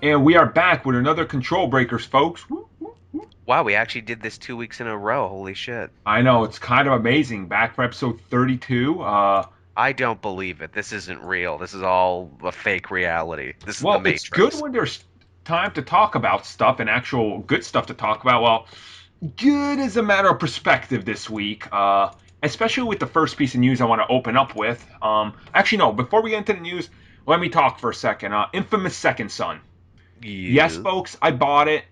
And we are back with another Control Breakers, folks. Woo, woo. Wow, we actually did this 2 weeks in a row. Holy shit. I know, it's kind of amazing. Back for episode 32. I don't believe it. This isn't real. This is all a fake reality. This is the Well, it's good Matrix. when there's time to talk about stuff and actual good stuff to talk about. Well, good is a matter of perspective this week. Especially with the first piece of news I want to open up with. Actually, no, before we get into the news, let me talk for a second. Infamous Second Son. Yes, Yeah. folks, I bought it.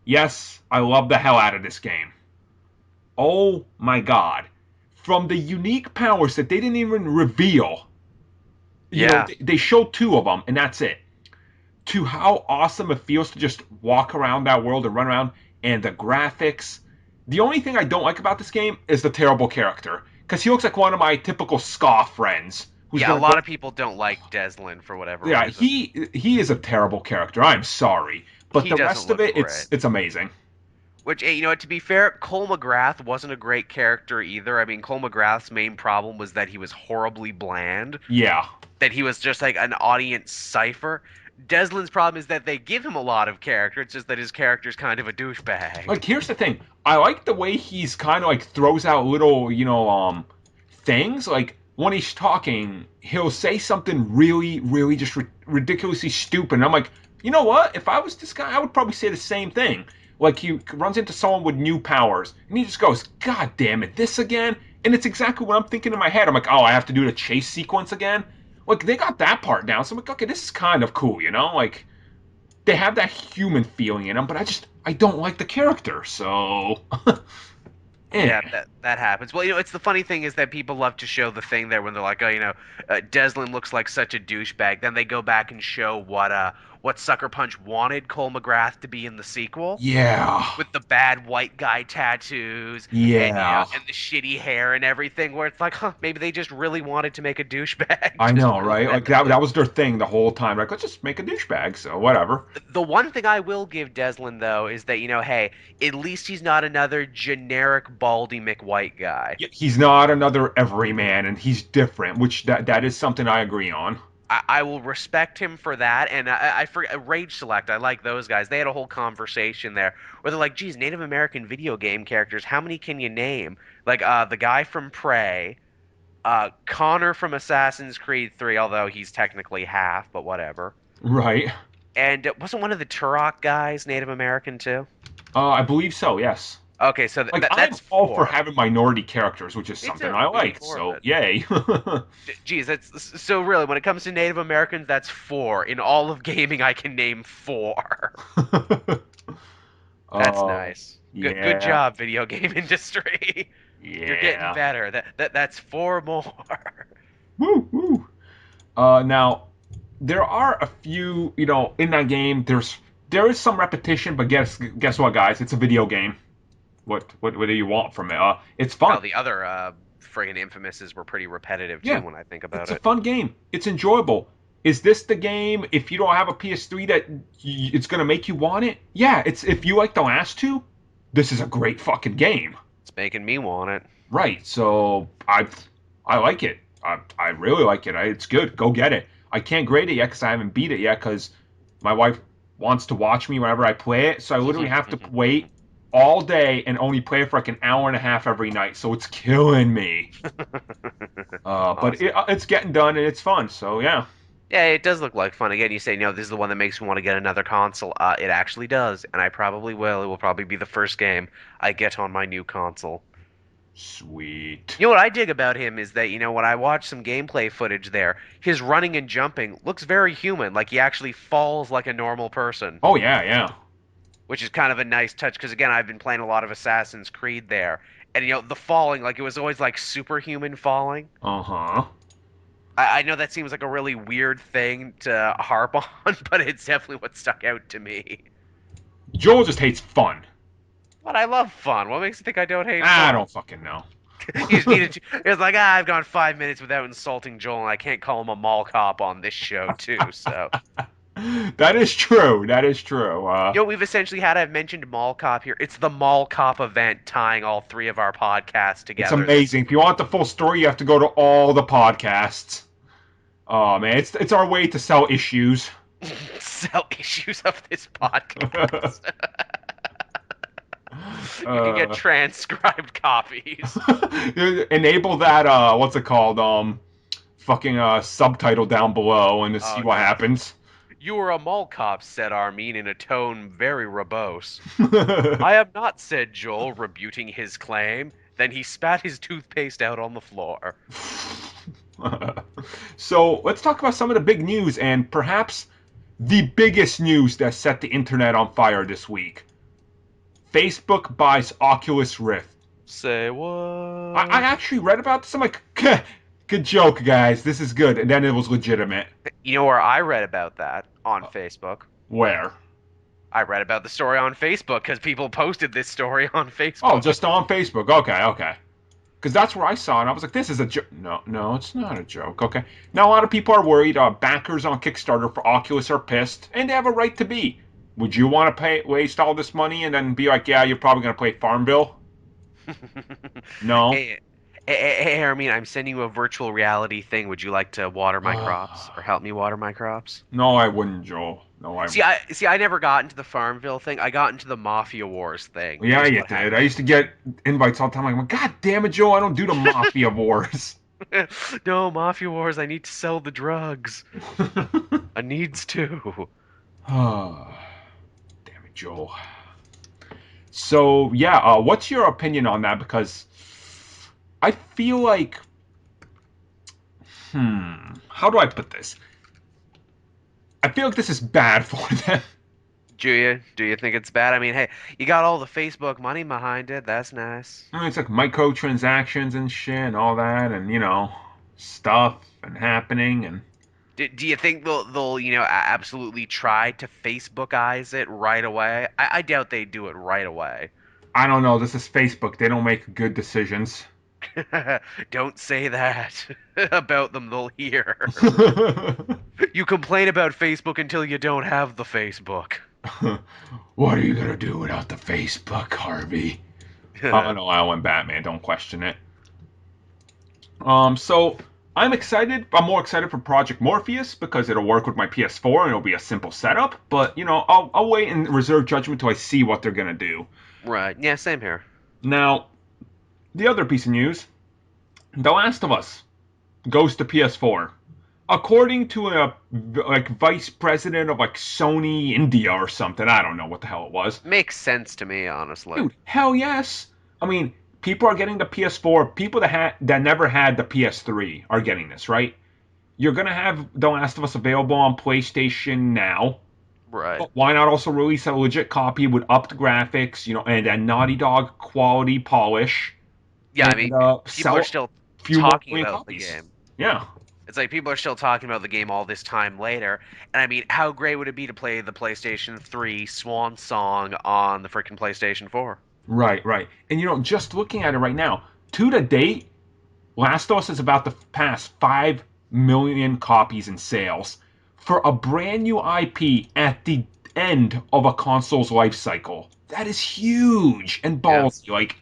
Yes, I love the hell out of this game. Oh my god. From the unique powers that they didn't even reveal, Yeah. they showed two of them, and that's it. To how awesome it feels to just walk around that world and run around, and the graphics. The only thing I don't like about this game is the terrible character, because he looks like one of my typical scoff friends who's Yeah, a gonna go. lot of people don't like Deslin for whatever Yeah, reason. he is a terrible character. I'm sorry, but He the doesn't rest of look it, great. it's amazing. Which, to be fair, Cole McGrath wasn't a great character either. I mean, Cole McGrath's main problem was that he was horribly bland, Yeah. that he was just like an audience cipher. Deslin's problem is that they give him a lot of character. It's just that his character's kind of a douchebag. Like, here's the thing. I like the way he's kind of like throws out little, things. Like when he's talking, he'll say something really, really just ridiculously stupid. And I'm like, you know what? If I was this guy, I would probably say the same thing. Like he runs into someone with new powers, and he just goes, "God damn it, this again!" And it's exactly what I'm thinking in my head. I'm like, "Oh, I have to do the chase sequence again." Like they got that part down, so I'm like, "Okay, this is kind of cool," you know? Like they have that human feeling in them, but I don't like the character, so eh. Yeah, that happens. Well, it's the funny thing is that people love to show the thing there when they're like, oh, Deslin looks like such a douchebag. Then they go back and show what Sucker Punch wanted Cole McGrath to be in the sequel, Yeah, with the bad white guy tattoos and yeah. and the shitty hair and everything. Where it's like, huh, maybe they just really wanted to make a douchebag. I Just know, really right? Like that badly. that was their thing the whole time. Like, let's just make a douchebag, so whatever. The one thing I will give Deslin though is that hey, at least he's not another generic baldy McWhite guy. Yeah, he's not another everyman, and he's different, which that is something I agree on. I will respect him for that, and I for Rage Select. I like those guys. They had a whole conversation there where they're like, "Geez, Native American video game characters. How many can you name? Like the guy from Prey, Connor from Assassin's Creed 3, although he's technically half, but whatever. Right. And wasn't one of the Turok guys Native American too? I believe so. Yes. Okay, so Like I'm that's all for four. having minority characters, which is Me something too. I Me too. like. Four of So it. yay. Geez, that's so really when it comes to Native Americans, that's four. In all of gaming, I can name four. That's Oh nice. Good yeah, job, video game industry. You're getting yeah. better. That's four more. Woo woo. Now there are a few, in that game. There is some repetition, but guess what, guys? It's a video game. What do you want from it? It's fun. Hell, the other friggin' Infamouses were pretty repetitive too Yeah, when I think it's about a it. fun game. It's enjoyable. Is this the game? If you don't have a PS3, that it's gonna make you want it? Yeah. It's if you like the last two, this is a great fucking game. It's making me want it. Right. So I like it. I really like it. It's good. Go get it. I can't grade it yet because I haven't beat it yet because my wife wants to watch me whenever I play it. So I literally have to wait all day and only play it for like an hour and a half every night. So it's killing me. But Awesome. it's getting done and it's fun. So yeah, Yeah, it does look like fun. Again, you say, no, this is the one that makes me want to get another console. It actually does, and I probably will. It will probably be the first game I get on my new console. sweet. You know what I dig about him is that, when I watch some gameplay footage there, his running and jumping looks very human, like he actually falls like a normal person, Oh yeah, yeah. which is kind of a nice touch because, again, I've been playing a lot of Assassin's Creed there. And, the falling, like, it was always like superhuman falling. Uh huh. I know that seems like a really weird thing to harp on, but it's definitely what stuck out to me. Joel just hates fun. But I love fun. What makes you think I don't hate I fun? don't fucking know. You just needed to. It's like, I've gone 5 minutes without insulting Joel, and I can't call him a mall cop on this show, too. So, That is true. That is true. we've essentially had, I've mentioned mall cop here. It's the mall cop event tying all three of our podcasts It's together this amazing. If you want the full story, you have to go to all the podcasts. Oh man, it's our way to sell issues. week. sell issues of this podcast. You can get transcribed copies. Enable that, what's it called? Fucking subtitle down below and to see Oh what no. happens. You are a mall cop, said Armin in a tone very verbose. I am not, said Joel, rebuting his claim. Then he spat his toothpaste out on the floor. So let's talk about some of the big news and perhaps the biggest news that set the internet on fire this week. Facebook buys Oculus Rift. Say what? I actually read about this. I'm like, good joke, guys. This is good. And then it was legitimate. You know where I read about that? On Facebook. Where? I read about the story on Facebook because people posted this story on Facebook. Oh, just on Facebook. Okay. Because that's where I saw it. And I was like, this is a joke. No, it's not a joke. Okay. Now, a lot of people are worried. Backers on Kickstarter for Oculus are pissed, and they have a right to be. Would you want to waste all this money and then be like, yeah, you're probably going to play Farmville? No. Hey, Armin, I'm sending you a virtual reality thing. Would you like to water my crops or help me water my crops? No, I wouldn't, Joel. No, I wouldn't. I never got into the Farmville thing. I got into the Mafia Wars thing. Yeah, you did. I used to get invites all the time. I'm like, God damn it, Joel, I don't do the Mafia Wars. No, Mafia Wars, I need to sell the drugs. I needs to. Damn it, Joel. So, yeah, what's your opinion on that? Because I feel like, how do I put this? I feel like this is bad for them. Do you think it's bad? I mean, hey, you got all the Facebook money behind it. That's nice. I mean, it's like microtransactions and shit and all that, and stuff and happening and. Do you think they'll absolutely try to Facebookize it right away? I doubt they do it right away. I don't know. This is Facebook. They don't make good decisions. Don't say that about them. They'll hear. You complain about Facebook until you don't have the Facebook. What are you gonna do without the Facebook, Harvey? Oh no, I went Batman. Don't question it. So I'm excited. I'm more excited for Project Morpheus because it'll work with my PS4 and it'll be a simple setup. But I'll wait and reserve judgment till I see what they're gonna do. Right. Yeah. Same here. Now, the other piece of news: The Last of Us goes to PS4. According to a vice president of Sony India or something, I don't know what the hell it was. Makes sense to me, honestly. Dude, hell yes. I mean, people are getting the PS4. People that never had the PS3 are getting this, right? You're gonna have The Last of Us available on PlayStation now. Right. But why not also release a legit copy with upped graphics, and a Naughty Dog quality polish? Yeah, and, I mean, people are still talking about copies. the game. Yeah. It's like people are still talking about the game all this time later. And I mean, how great would it be to play the PlayStation 3 Swan Song on the freaking PlayStation 4? Right. And just looking at it right now, to the date, Last of Us is about to pass 5 million copies in sales for a brand new IP at the end of a console's life cycle. That is huge and ballsy.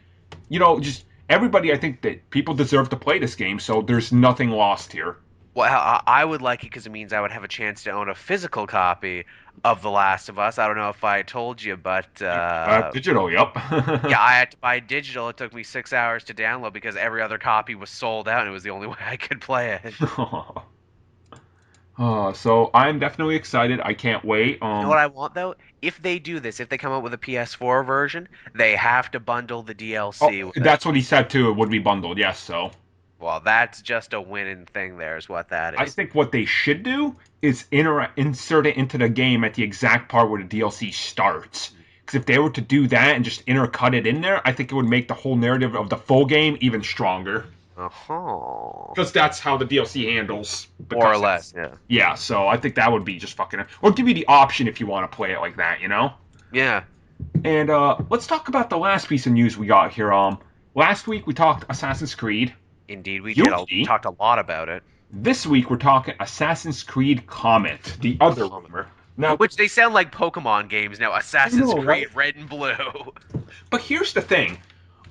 Yeah. Just everybody, I think that people deserve to play this game, so there's nothing lost here. Well, I would like it because it means I would have a chance to own a physical copy of The Last of Us. I don't know if I told you, but digital, yep. yeah, I had to buy digital. It took me 6 hours to download because every other copy was sold out, and it was the only way I could play it. So I'm definitely excited. I can't wait. You know what I want though? If they do this, if they come out with a PS4 version, they have to bundle the DLC. Oh, that's what he said too. It would be bundled. Yes, so. Well, that's just a winning thing there is what that is. I think what they should do is insert it into the game at the exact part where the DLC starts. Because if they were to do that and just intercut it in there, I think it would make the whole narrative of the full game even stronger. Uh-huh. Because that's how the DLC handles. More or less, yeah. Yeah, so I think that would be just fucking... Or give you the option if you want to play it like that, Yeah. And let's talk about the last piece of news we got here. Last week we talked Assassin's Creed. Indeed, we did. Talked a lot about it. This week we're talking Assassin's Creed Comet, the other rumor. Now, which they sound like Pokemon games now. Assassin's Creed right? Red and Blue. But here's the thing.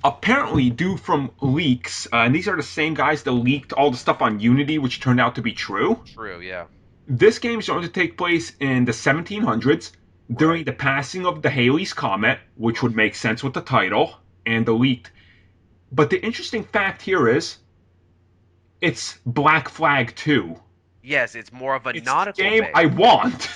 Apparently, due from leaks, and these are the same guys that leaked all the stuff on Unity, which turned out to be true. True, yeah. This game is going to take place in the 1700s during Right. the passing of the Halley's Comet, which would make sense with the title and the leaked. But the interesting fact here is it's Black Flag 2. Yes, it's more of a It's the nautical game I base. want.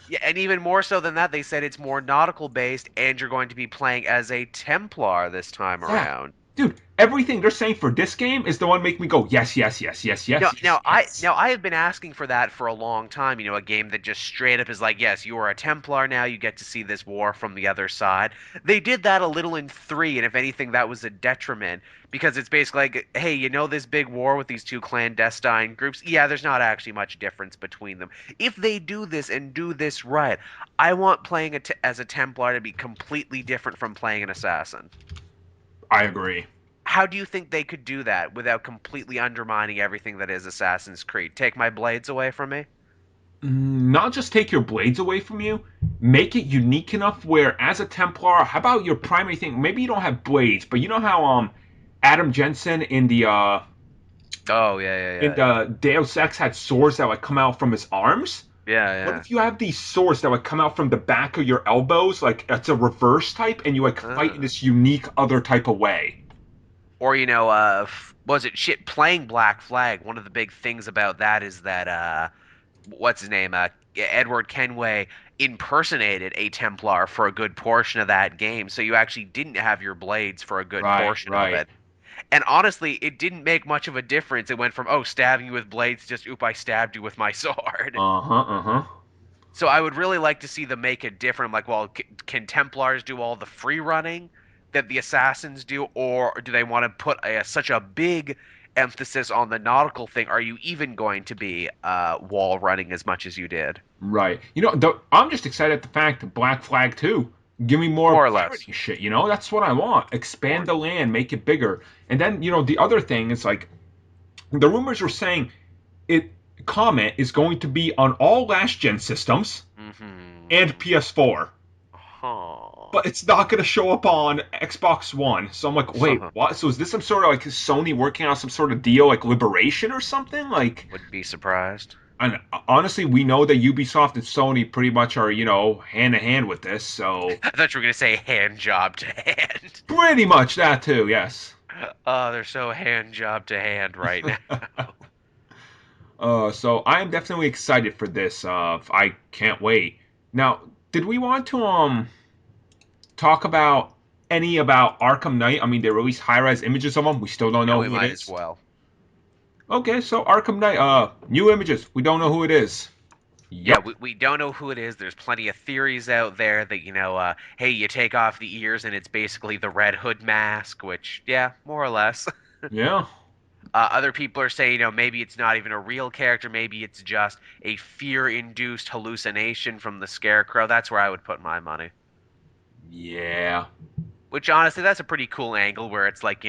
Yeah, and even more so than that, they said it's more nautical based, and you're going to be playing as a Templar this time Yeah. around. Dude, everything they're saying for this game is the one making me go, yes, yes, yes, yes, Now, yes, yes, now I yes. now I have been asking for that for a long time. A game that just straight up is like, yes, you are a Templar now. You get to see this war from the other side. They did that a little in 3, and if anything, that was a detriment because it's basically like, hey, this big war with these two clandestine groups. Yeah, there's not actually much difference between them. If they do this and do this right, I want playing as a Templar to be completely different from playing an assassin. I agree. How do you think they could do that without completely undermining everything that is Assassin's Creed? Take my blades away from me? Not just take your blades away from you, make it unique enough where, as a Templar, how about your primary thing? Maybe you don't have blades, but you know how Adam Jensen Oh, yeah, yeah, in yeah. the Deus Ex had swords that would come out from his arms? Yeah, What yeah. if you have these swords that would come out from the back of your elbows, like it's a reverse type, and you like fight in Uh. this unique other type of way? Or, was it shit playing Black Flag? One of the big things about that is that, what's his name? Edward Kenway impersonated a Templar for a good portion of that game, so you actually didn't have your blades for a good Right, portion of right. it. And honestly, it didn't make much of a difference. It went from, oh, stabbing you with blades, to just, oop, I stabbed you with my sword. Uh-huh, uh-huh. So I would really like to see them make it different. I'm like, well, can Templars do all the free running that the assassins do, or do they want to put such a big emphasis on the nautical thing? Are you even going to be wall running as much as you did? Right. I'm just excited at the fact that Black Flag 2, give me more More or less. pirating shit, That's what I want. Expand More. the land, make it bigger. And then, the other thing is like the rumors were saying it Comet is going to be on all last gen systems and Mm-hmm. PS4. Huh. But it's not going to show up on Xbox One. So I'm like, wait, what? So is this some sort of like Sony working on some sort of deal, like Liberation or something? Like, Wouldn't be surprised. and honestly, we know that Ubisoft and Sony pretty much are, hand to hand with this. So I thought you were gonna say hand job to hand. pretty much that too. Yes. Oh, they're so hand job to hand right now. So I am definitely excited for this. I can't wait. Now, did we want to talk about Arkham Knight? I mean, they released high-res images of them. We still don't Yeah, know we who it might as is. well. Okay, so Arkham Knight, new images. We don't know who it is. Yeah, Yup. we don't know who it is. There's plenty of theories out there that, hey, you take off the ears and it's basically the Red Hood mask, which, yeah, more or less. Yeah. Other people are saying, maybe it's not even a real character. Maybe it's just a fear-induced hallucination from the Scarecrow. That's where I would put my money. Yeah. Which, honestly, that's a pretty cool angle where it's like,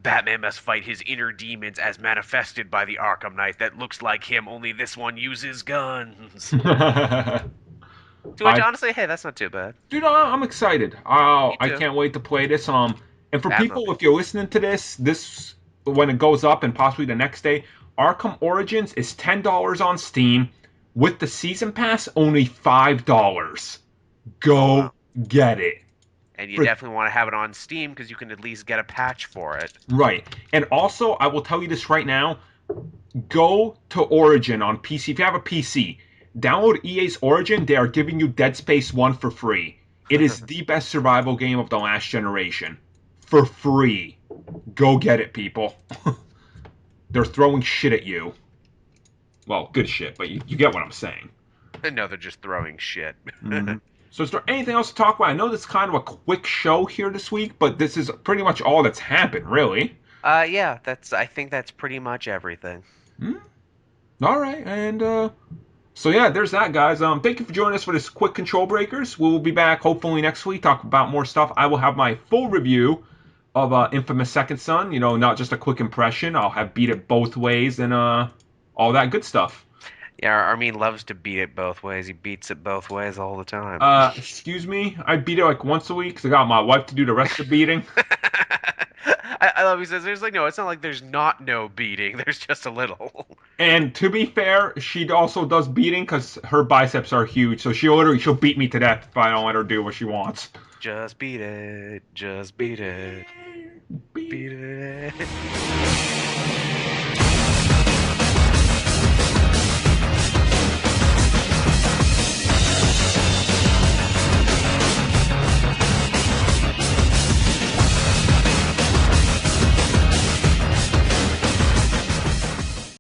Batman must fight his inner demons as manifested by the Arkham Knight that looks like him, only this one uses guns. To which, I honestly, hey, that's not too bad. Dude, I'm excited. Oh, Me I too. can't wait to play this. And for people, Definitely. if you're listening to this when it goes up and possibly the next day, Arkham Origins is $10 on Steam. With the season pass, only $5. Oh, Go wow. get it. And you For definitely want to have it on Steam because you can at least get a patch for it. Right. And also, I will tell you this right now. Go to Origin on PC. If you have a PC, download EA's Origin. They are giving you Dead Space 1 for free. It is the best survival game of the last generation. For free. Go get it, people. They're throwing shit at you. Well, good shit, but you get what I'm saying. No, they're just throwing shit. Hmm. So, is there anything else to talk about? I know this is kind of a quick show here this week, but this is pretty much all that's happened, really. Yeah, I think that's pretty much everything. Hmm? All right, and so yeah, there's that, guys. Thank you for joining us for this quick control breakers. We will be back hopefully next week, talk about more stuff. I will have my full review of Infamous Second Son. Not just a quick impression. I'll have beat it both ways and all that good stuff. Yeah, Armin loves to beat it both ways. He beats it both ways all the time. Excuse me, I beat it like once a week because I got my wife to do the rest of the beating. I love he says there's like no, it's not like there's not no beating. There's just a little. And to be fair, she also does beating because her biceps are huge. So she'll beat me to death if I don't let her do what she wants. Just beat it. Just beat it. Beat Beat it. it.